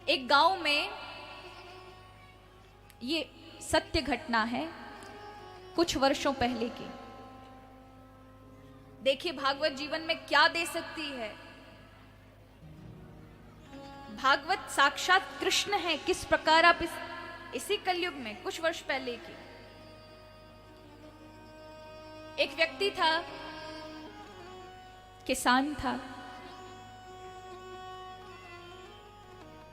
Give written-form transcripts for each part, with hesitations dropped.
एक गांव में ये सत्य घटना है कुछ वर्षों पहले की। देखिए भागवत जीवन में क्या दे सकती है। भागवत साक्षात कृष्ण है। किस प्रकार आप इसी कलयुग में कुछ वर्ष पहले की। एक व्यक्ति था, किसान था।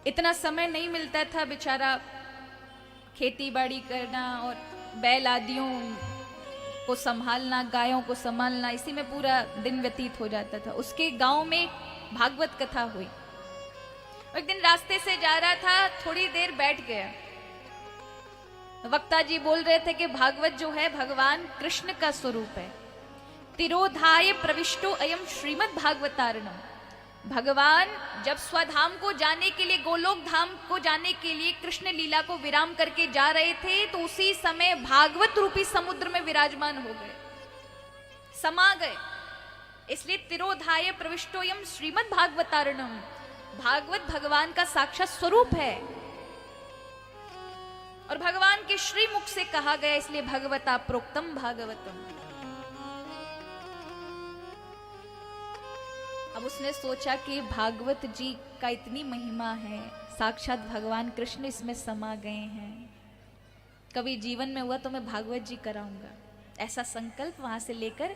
इतना समय नहीं मिलता था बेचारा खेती बाड़ी करना और बैल आदियों को संभालना, गायों को संभालना, इसी में पूरा दिन व्यतीत हो जाता था। उसके गांव में भागवत कथा हुई। एक दिन रास्ते से जा रहा था, थोड़ी देर बैठ गया। वक्ता जी बोल रहे थे कि भागवत जो है भगवान कृष्ण का स्वरूप है। तिरोधाय प्रविष्टो अयम श्रीमद् भागवतारणम। भगवान जब स्वधाम को जाने के लिए, गोलोक धाम को जाने के लिए कृष्ण लीला को विराम करके जा रहे थे, तो उसी समय भागवत रूपी समुद्र में विराजमान हो गए, समा गए। इसलिए तिरोधाय प्रविष्टोयम श्रीमद् भागवतारणम। भागवत भगवान का साक्षात स्वरूप है और भगवान के श्री मुख से कहा गया, इसलिए भगवता प्रोक्तम भागवतम। अब उसने सोचा कि भागवत जी का इतनी महिमा है, साक्षात भगवान कृष्ण इसमें समा गए हैं, कभी जीवन में हुआ तो मैं भागवत जी कराऊंगा। ऐसा संकल्प वहां से लेकर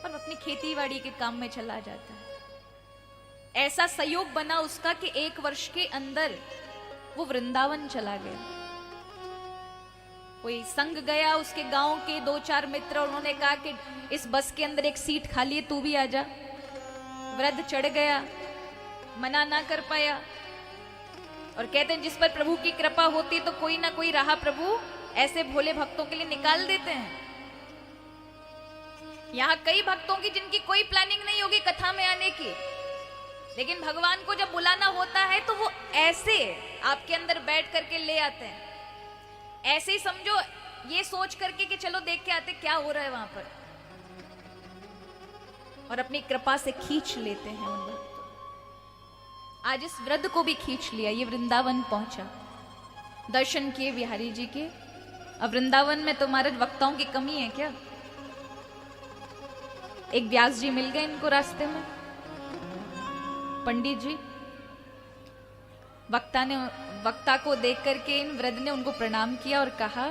और अपनी खेती बाड़ी के काम में चला जाता है। ऐसा संयोग बना उसका कि 1 वर्ष के अंदर वो वृंदावन चला गया। कोई संग गया, उसके गांव के 2-4 मित्र, उन्होंने कहा कि इस बस के अंदर एक सीट खाली है, तू भी आ जा। वृद्ध चढ़ गया, मना ना कर पाया। और कहते हैं जिस पर प्रभु की कृपा होती तो कोई ना कोई राह प्रभु ऐसे भोले भक्तों के लिए निकाल देते हैं। यहाँ कई भक्तों की जिनकी कोई प्लानिंग नहीं होगी कथा में आने की, लेकिन भगवान को जब बुलाना होता है तो वो ऐसे आपके अंदर बैठ करके ले आते हैं। ऐसे ही समझो, ये सोच करके कि चलो देख के आते क्या हो रहा है वहां पर, और अपनी कृपा से खींच लेते हैं उन भक्तों। आज इस वृद्ध को भी खींच लिया। ये वृंदावन पहुंचा, दर्शन किए बिहारी जी के। अब वृंदावन में तो महाराज वक्ताओं की कमी है क्या? एक व्यास जी मिल गए इनको रास्ते में, पंडित जी। वक्ता को देख करके इन वृद्ध ने उनको प्रणाम किया और कहा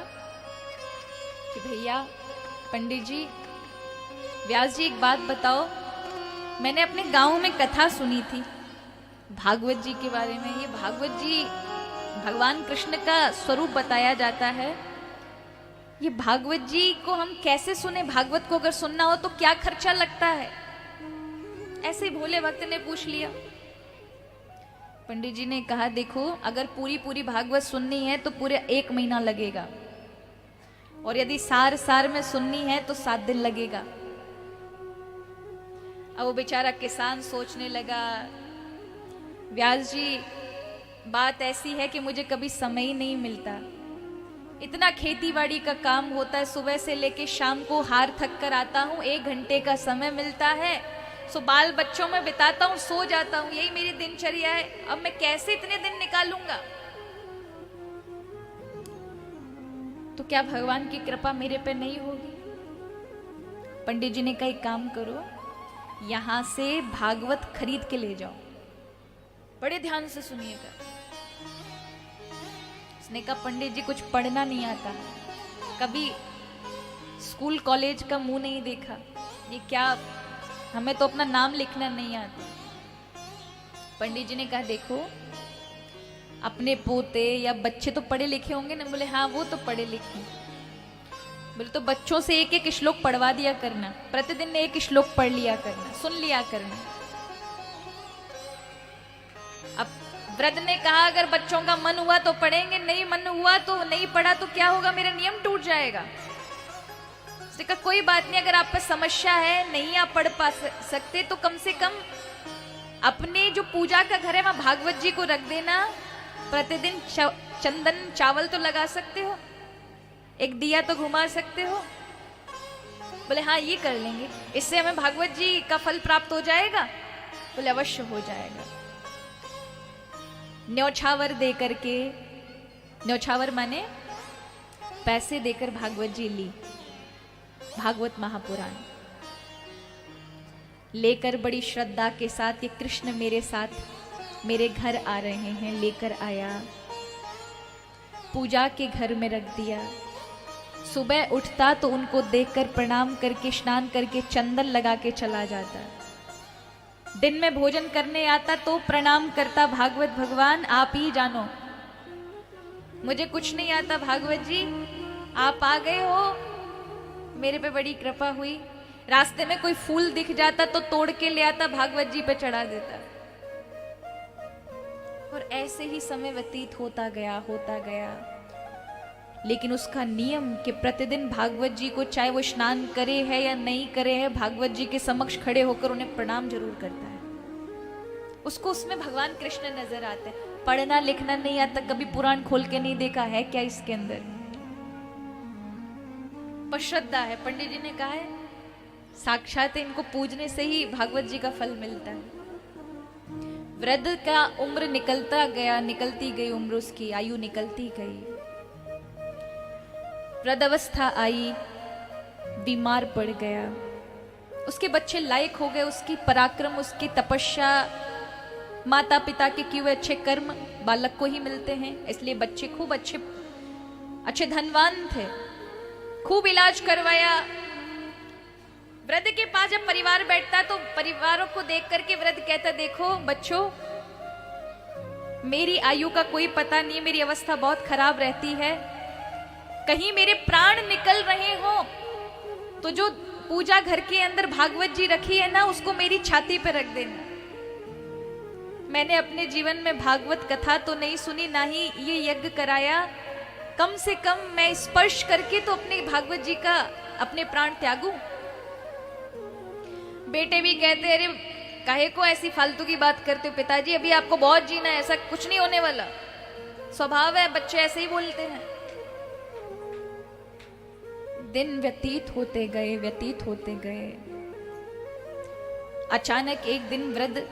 कि भैया पंडित जी, व्यास जी एक बात बताओ, मैंने अपने गांव में कथा सुनी थी भागवत जी के बारे में। ये भागवत जी भगवान कृष्ण का स्वरूप बताया जाता है। ये भागवत जी को हम कैसे सुने? भागवत को अगर सुनना हो तो क्या खर्चा लगता है? ऐसे भोले भक्त ने पूछ लिया। पंडित जी ने कहा देखो, अगर पूरी भागवत सुननी है तो पूरे 1 महीना लगेगा, और यदि सार में सुननी है तो 7 दिन लगेगा। अब वो बेचारा किसान सोचने लगा, व्यास जी बात ऐसी है कि मुझे कभी समय ही नहीं मिलता। इतना खेती बाड़ी का काम होता है, सुबह से लेके शाम को हार थक कर आता हूँ, 1 घंटे का समय मिलता है, सो बाल बच्चों में बिताता हूँ, सो जाता हूँ, यही मेरी दिनचर्या है। अब मैं कैसे इतने दिन निकालूंगा? तो क्या भगवान की कृपा मेरे पे नहीं होगी? पंडित जी ने कहा एक काम करो, यहां से भागवत खरीद के ले जाओ। बड़े ध्यान से सुनिएगा। उसने कहा पंडित जी कुछ पढ़ना नहीं आता, कभी स्कूल कॉलेज का मुंह नहीं देखा, ये क्या, हमें तो अपना नाम लिखना नहीं आता। पंडित जी ने कहा देखो, अपने पोते या बच्चे तो पढ़े लिखे होंगे ना? बोले हाँ वो तो पढ़े लिखे। बोले तो बच्चों से 1-1 श्लोक पढ़वा दिया करना, प्रतिदिन 1 श्लोक पढ़ लिया करना, सुन लिया करना। अब वृद्ध ने कहा अगर बच्चों का मन हुआ तो पढ़ेंगे, नहीं मन हुआ तो नहीं पढ़ा तो क्या होगा, मेरा नियम टूट जाएगा। उसने कहा कोई बात नहीं, अगर आप पर समस्या है, नहीं आप पढ़ पा सकते तो कम से कम अपने जो पूजा का घर है वहां भागवत जी को रख देना। प्रतिदिन चंदन चावल तो लगा सकते हो, एक दिया तो घुमा सकते हो। बोले हाँ ये कर लेंगे, इससे हमें भागवत जी का फल प्राप्त हो जाएगा। बोले अवश्य हो जाएगा। न्यौछावर दे करके, न्यौछावर माने पैसे देकर भागवत जी ली, भागवत महापुराण लेकर बड़ी श्रद्धा के साथ, ये कृष्ण मेरे साथ मेरे घर आ रहे हैं, लेकर आया, पूजा के घर में रख दिया। सुबह उठता तो उनको देखकर प्रणाम करके स्नान करके चंदन लगा के चला जाता। दिन में भोजन करने आता तो प्रणाम करता, भागवत भगवान आप ही जानो, मुझे कुछ नहीं आता, भागवत जी आप आ गए हो, मेरे पे बड़ी कृपा हुई। रास्ते में कोई फूल दिख जाता तो तोड़ के ले आता, भागवत जी पे चढ़ा देता। और ऐसे ही समय व्यतीत होता गया। लेकिन उसका नियम कि प्रतिदिन भागवत जी को, चाहे वो स्नान करे है या नहीं करे है, भागवत जी के समक्ष खड़े होकर उन्हें प्रणाम जरूर करता है। उसको उसमें भगवान कृष्ण नजर आते हैं। पढ़ना लिखना नहीं आता, कभी पुराण खोल के नहीं देखा है क्या इसके अंदर, पर श्रद्धा है। पंडित जी ने कहा है साक्षात इनको पूजने से ही भागवत जी का फल मिलता है। वृद्ध का उम्र निकलता गया, निकलती गई उम्र, उसकी आयु निकलती गई। वृद्धावस्था आई, बीमार पड़ गया, उसके बच्चे लायक हो गए। उसकी पराक्रम, उसकी तपस्या, माता पिता के किए हुए अच्छे कर्म बालक को ही मिलते हैं, इसलिए बच्चे खूब अच्छे धनवान थे। खूब इलाज करवाया। वृद्ध के पास जब परिवार बैठता तो परिवारों को देख करके वृद्ध कहता, देखो बच्चों, मेरी आयु का कोई पता नहीं, मेरी अवस्था बहुत खराब रहती है, कहीं मेरे प्राण निकल रहे हो तो जो पूजा घर के अंदर भागवत जी रखी है ना, उसको मेरी छाती पे रख देना। मैंने अपने जीवन में भागवत कथा तो नहीं सुनी, ना ही ये यज्ञ कराया, कम से कम मैं स्पर्श करके तो अपने भागवत जी का अपने प्राण त्यागूं। बेटे भी कहते, अरे काहे को ऐसी फालतू की बात करते हो पिताजी, अभी आपको बहुत जीना है, ऐसा कुछ नहीं होने वाला। स्वभाव है, बच्चे ऐसे ही बोलते हैं। दिन व्यतीत होते गए। अचानक एक दिन वृद्ध,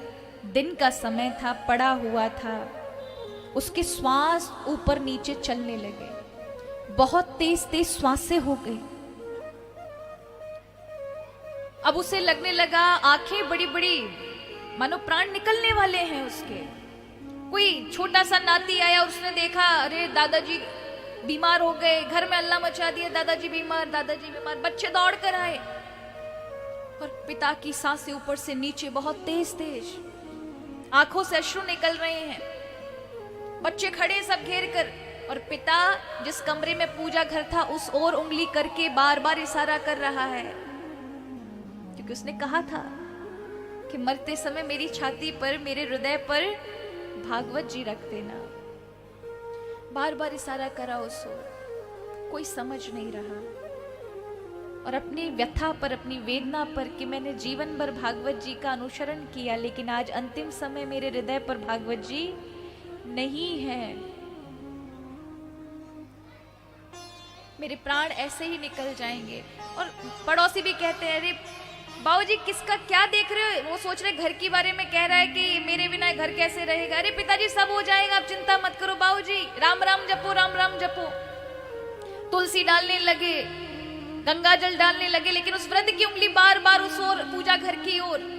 दिन का समय था, पड़ा हुआ था, उसके श्वास ऊपर नीचे चलने लगे, बहुत तेज श्वासें हो गई। अब उसे लगने लगा, आंखें बड़ी बड़ी, मानो प्राण निकलने वाले हैं उसके। कोई छोटा सा नाती आया, उसने देखा, अरे दादाजी बीमार हो गए, घर में अल्लाह मचा दिया, दादाजी बीमार। बच्चे दौड़ कर आए और पिता की सांसें ऊपर से नीचे बहुत तेज, आंखों से अश्रु निकल रहे हैं। बच्चे खड़े सब घेर कर, और पिता जिस कमरे में पूजा घर था उस ओर उंगली करके बार बार इशारा कर रहा है, क्योंकि उसने कहा था कि मरते समय मेरी छाती पर, मेरे हृदय पर भागवत जी रख देना। बार बार इशारा करा उस ओर, कोई समझ नहीं रहा। और अपनी व्यथा पर, अपनी वेदना पर कि मैंने जीवन भर भागवत जी का अनुसरण किया, लेकिन आज अंतिम समय मेरे हृदय पर भागवत जी नहीं है, मेरे प्राण ऐसे ही निकल जाएंगे। और पड़ोसी भी कहते हैं, अरे बाबूजी किसका क्या देख रहे हो, वो सोच रहे घर के बारे में, कह रहा है कि मेरे बिना घर कैसे रहेगा। अरे पिताजी सब हो जाएगा, आप चिंता मत करो बाबूजी, राम राम जपो, राम राम जपो। तुलसी डालने लगे, गंगा जल डालने लगे, लेकिन उस वृद्ध की उंगली बार बार उस ओर, पूजा घर की ओर।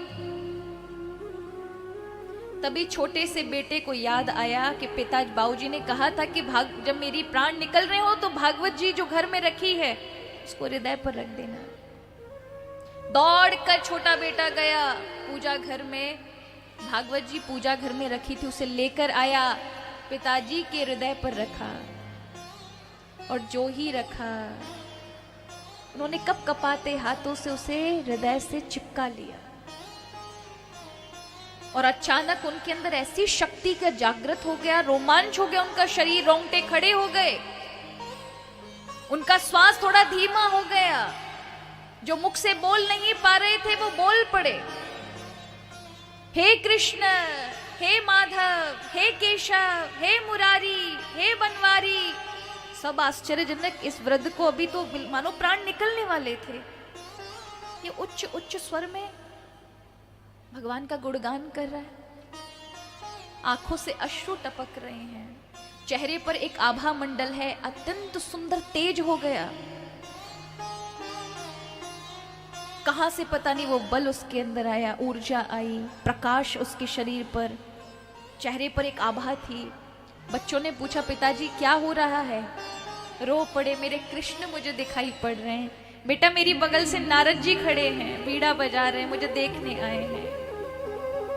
तभी छोटे से बेटे को याद आया कि पिताजी, बाबूजी ने कहा था कि जब मेरी प्राण निकल रहे हो तो भागवत जी जो घर में रखी है उसको हृदय पर रख देना। दौड़कर छोटा बेटा गया पूजा घर में, भागवत जी पूजा घर में रखी थी, उसे लेकर आया, पिताजी के हृदय पर रखा। और जो ही रखा, उन्होंने कप कपाते हाथों से उसे हृदय से चिपका लिया। और अचानक उनके अंदर ऐसी शक्ति का जागृत हो गया, रोमांच हो गया, उनका शरीर, रोंगटे खड़े हो गए, उनका श्वास थोड़ा धीमा हो गया, जो मुख से बोल नहीं पा रहे थे वो बोल पड़े, हे कृष्ण, हे माधव, हे केशव, हे मुरारी, हे बनवारी। सब आश्चर्यजनक, इस वृद्ध को अभी तो मानो प्राण निकलने वाले थे, ये उच्च उच्च स्वर में भगवान का गुणगान कर रहा है। आंखों से अश्रु टपक रहे हैं, चेहरे पर एक आभा मंडल है, अत्यंत सुंदर तेज हो गया। कहां से पता नहीं वो बल उसके अंदर आया, ऊर्जा आई, प्रकाश उसके शरीर पर, चेहरे पर एक आभा थी। बच्चों ने पूछा, पिताजी क्या हो रहा है? रो पड़े, मेरे कृष्ण मुझे दिखाई पड़ रहे हैं। बेटा, मेरी बगल से नारद जी खड़े हैं, बीड़ा बजा रहे हैं, मुझे देखने आए हैं।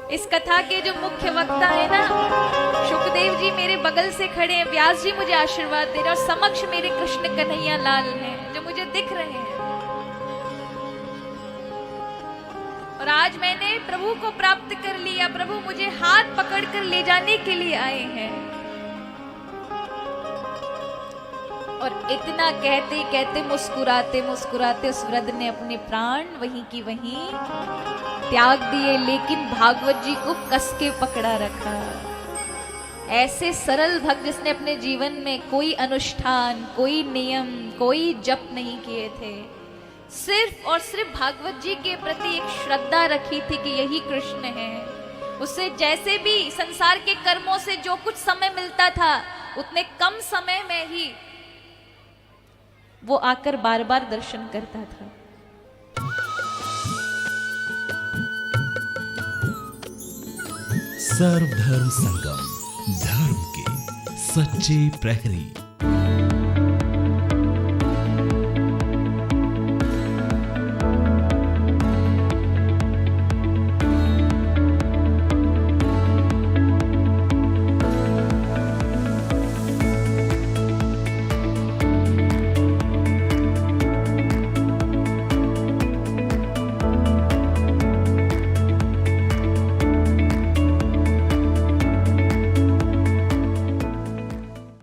इस कथा के जो मुख्य वक्ता है ना, शुकदेव जी मेरे बगल से खड़े हैं, व्यास जी मुझे आशीर्वाद दे रहे हैं, और समक्ष मेरे कृष्ण कन्हैया लाल हैं जो मुझे दिख रहे हैं। और आज मैंने प्रभु को प्राप्त कर लिया, प्रभु मुझे हाथ पकड़कर ले जाने के लिए आए हैं। और इतना कहते कहते मुस्कुराते मुस्कुराते उस वृद्ध ने अपने प्राण वहीं की वहीं त्याग दिए, लेकिन भागवत जी को कस के पकड़ा रखा। ऐसे सरल भक्त जिसने अपने जीवन में कोई अनुष्ठान, कोई नियम, कोई जप नहीं किए थे, सिर्फ और सिर्फ भागवत जी के प्रति एक श्रद्धा रखी थी कि यही कृष्ण है। उसे जैसे भी संसार के कर्मों से जो कुछ समय मिलता था, उतने कम समय में ही वो आकर बार बार दर्शन करता था। सर्वधर्म संगम, धर्म के सच्चे प्रहरी।